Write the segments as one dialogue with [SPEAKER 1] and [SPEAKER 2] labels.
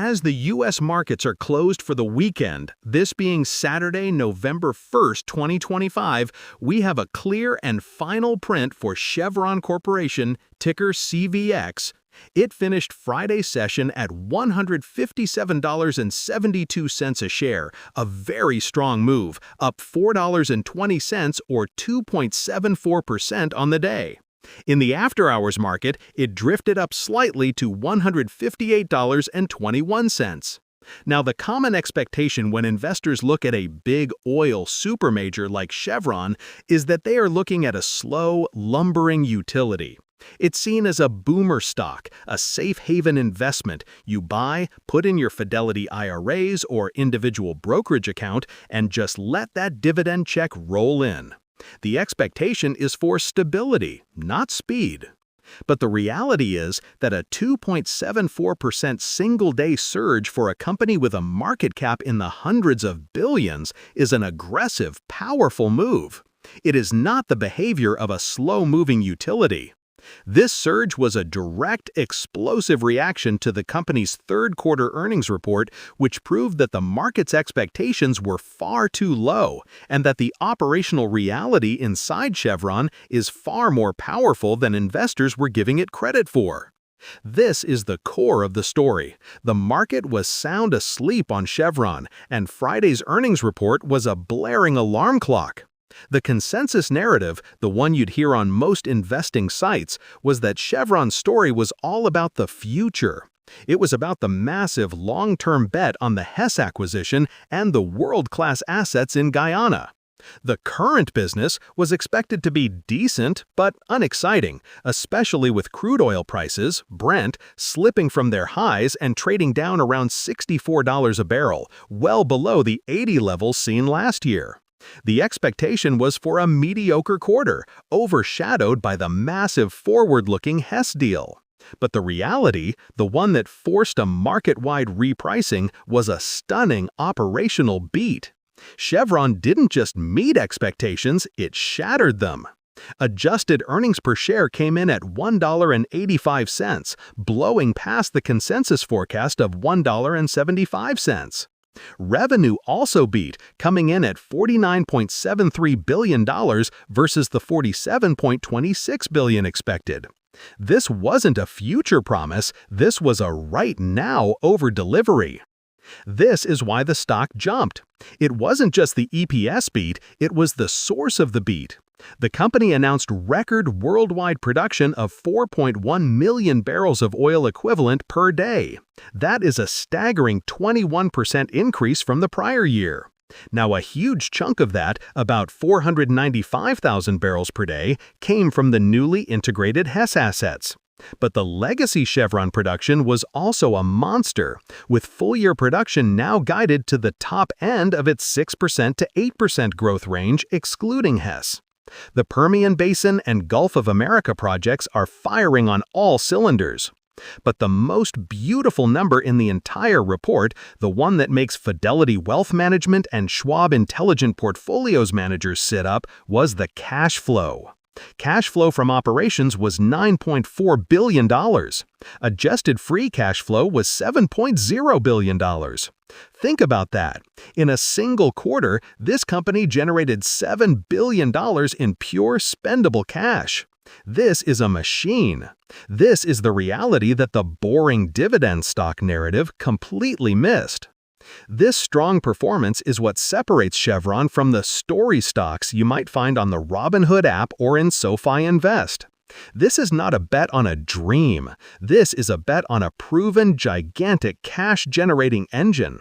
[SPEAKER 1] As the U.S. markets are closed for the weekend, this being Saturday, November 1st, 2025, we have a clear and final print for Chevron Corporation, ticker CVX. It finished Friday's session at $157.72 a share, a very strong move, up $4.20 or 2.74% on the day. In the after-hours market, it drifted up slightly to $158.21. Now, the common expectation when investors look at a big oil supermajor like Chevron is that they are looking at a slow, lumbering utility. It's seen as a boomer stock, a safe haven investment. You buy, put in your Fidelity IRAs or individual brokerage account, and just let that dividend check roll in. The expectation is for stability, not speed. But the reality is that a 2.74% single-day surge for a company with a market cap in the hundreds of billions is an aggressive, powerful move. It is not the behavior of a slow-moving utility. This surge was a direct, explosive reaction to the company's third-quarter earnings report, which proved that the market's expectations were far too low and that the operational reality inside Chevron is far more powerful than investors were giving it credit for. This is the core of the story. The market was sound asleep on Chevron, and Friday's earnings report was a blaring alarm clock. The consensus narrative, the one you'd hear on most investing sites, was that Chevron's story was all about the future. It was about the massive long-term bet on the Hess acquisition and the world-class assets in Guyana. The current business was expected to be decent but unexciting, especially with crude oil prices, Brent, slipping from their highs and trading down around $64 a barrel, well below the $80 levels seen last year. The expectation was for a mediocre quarter, overshadowed by the massive forward-looking Hess deal. But the reality, the one that forced a market-wide repricing, was a stunning operational beat. Chevron didn't just meet expectations, it shattered them. Adjusted earnings per share came in at $1.85, blowing past the consensus forecast of $1.75. Revenue also beat, coming in at $49.73 billion versus the $47.26 billion expected. This wasn't a future promise, this was a right-now over-delivery. This is why the stock jumped. It wasn't just the EPS beat, it was the source of the beat. The company announced record worldwide production of 4.1 million barrels of oil equivalent per day. That is a staggering 21% increase from the prior year. Now, a huge chunk of that, about 495,000 barrels per day, came from the newly integrated Hess assets. But the legacy Chevron production was also a monster, with full-year production now guided to the top end of its 6% to 8% growth range, excluding Hess. The Permian Basin and Gulf of America projects are firing on all cylinders. But the most beautiful number in the entire report, the one that makes Fidelity Wealth Management and Schwab Intelligent Portfolios managers sit up, was the cash flow. Cash flow from operations was $9.4 billion. Adjusted free cash flow was $7.0 billion. Think about that. In a single quarter, this company generated $7 billion in pure spendable cash. This is a machine. This is the reality that the boring dividend stock narrative completely missed. This strong performance is what separates Chevron from the story stocks you might find on the Robinhood app or in SoFi Invest. This is not a bet on a dream. This is a bet on a proven, gigantic cash-generating engine.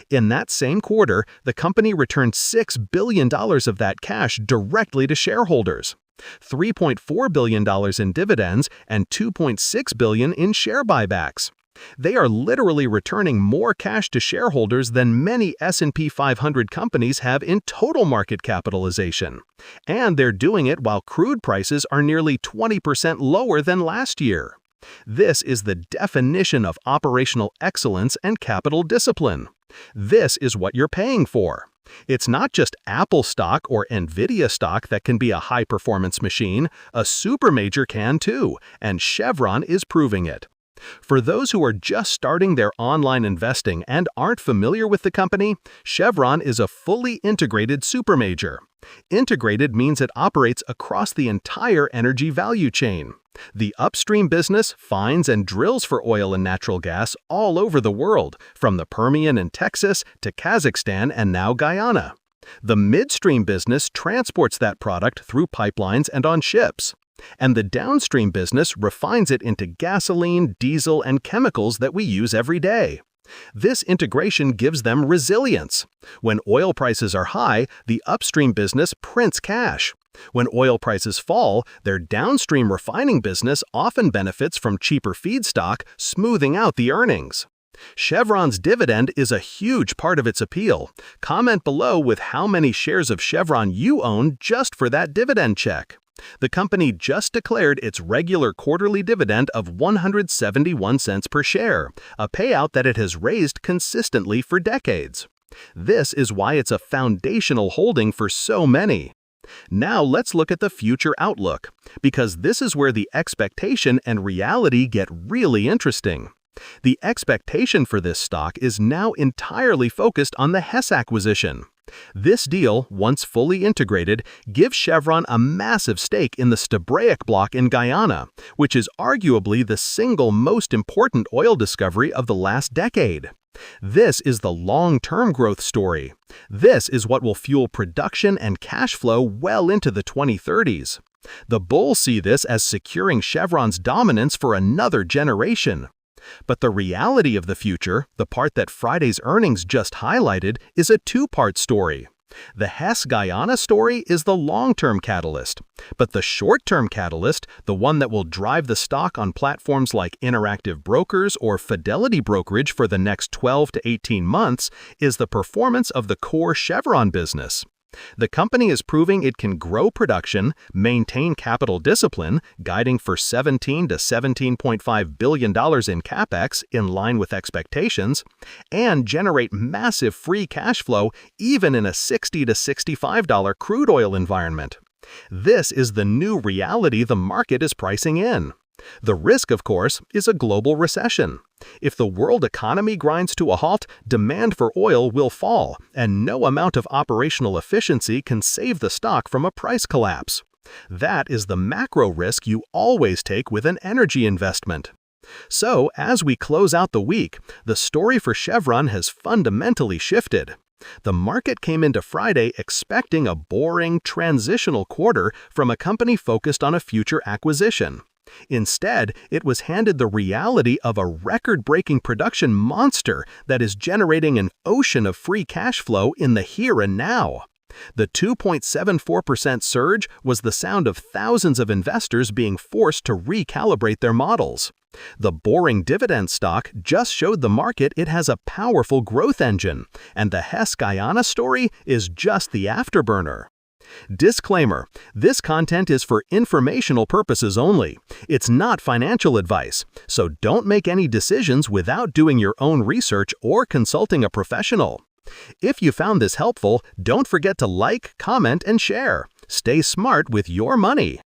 [SPEAKER 1] In that same quarter, the company returned $6 billion of that cash directly to shareholders. $3.4 billion in dividends and $2.6 billion in share buybacks. They are literally returning more cash to shareholders than many S&P 500 companies have in total market capitalization. And they're doing it while crude prices are nearly 20% lower than last year. This is the definition of operational excellence and capital discipline. This is what you're paying for. It's not just Apple stock or Nvidia stock that can be a high-performance machine. A supermajor can too, and Chevron is proving it. For those who are just starting their online investing and aren't familiar with the company, Chevron is a fully integrated supermajor. Integrated means it operates across the entire energy value chain. The upstream business finds and drills for oil and natural gas all over the world, from the Permian in Texas to Kazakhstan and now Guyana. The midstream business transports that product through pipelines and on ships. And the downstream business refines it into gasoline, diesel, and chemicals that we use every day. This integration gives them resilience. When oil prices are high, the upstream business prints cash. When oil prices fall, their downstream refining business often benefits from cheaper feedstock, smoothing out the earnings. Chevron's dividend is a huge part of its appeal. Comment below with how many shares of Chevron you own just for that dividend check. The company just declared its regular quarterly dividend of 171 cents per share, a payout that it has raised consistently for decades. This is why it's a foundational holding for so many. Now let's look at the future outlook, because this is where the expectation and reality get really interesting. The expectation for this stock is now entirely focused on the Hess acquisition. This deal, once fully integrated, gives Chevron a massive stake in the Stabraic block in Guyana, which is arguably the single most important oil discovery of the last decade. This is the long-term growth story. This is what will fuel production and cash flow well into the 2030s. The bulls see this as securing Chevron's dominance for another generation. But the reality of the future, the part that Friday's earnings just highlighted, is a two-part story. The Hess Guyana story is the long-term catalyst, but the short-term catalyst, the one that will drive the stock on platforms like Interactive Brokers or Fidelity Brokerage for the next 12 to 18 months, is the performance of the core Chevron business. The company is proving it can grow production, maintain capital discipline, guiding for $17 to $17.5 billion in capex in line with expectations, and generate massive free cash flow even in a $60 to $65 crude oil environment. This is the new reality the market is pricing in. The risk, of course, is a global recession. If the world economy grinds to a halt, demand for oil will fall, and no amount of operational efficiency can save the stock from a price collapse. That is the macro risk you always take with an energy investment. So, as we close out the week, the story for Chevron has fundamentally shifted. The market came into Friday expecting a boring, transitional quarter from a company focused on a future acquisition. Instead, it was handed the reality of a record-breaking production monster that is generating an ocean of free cash flow in the here and now. The 2.74% surge was the sound of thousands of investors being forced to recalibrate their models. The boring dividend stock just showed the market it has a powerful growth engine, and the Hess Guyana story is just the afterburner. Disclaimer: this content is for informational purposes only. It's not financial advice, so don't make any decisions without doing your own research or consulting a professional. If you found this helpful, don't forget to like, comment, and share. Stay smart with your money.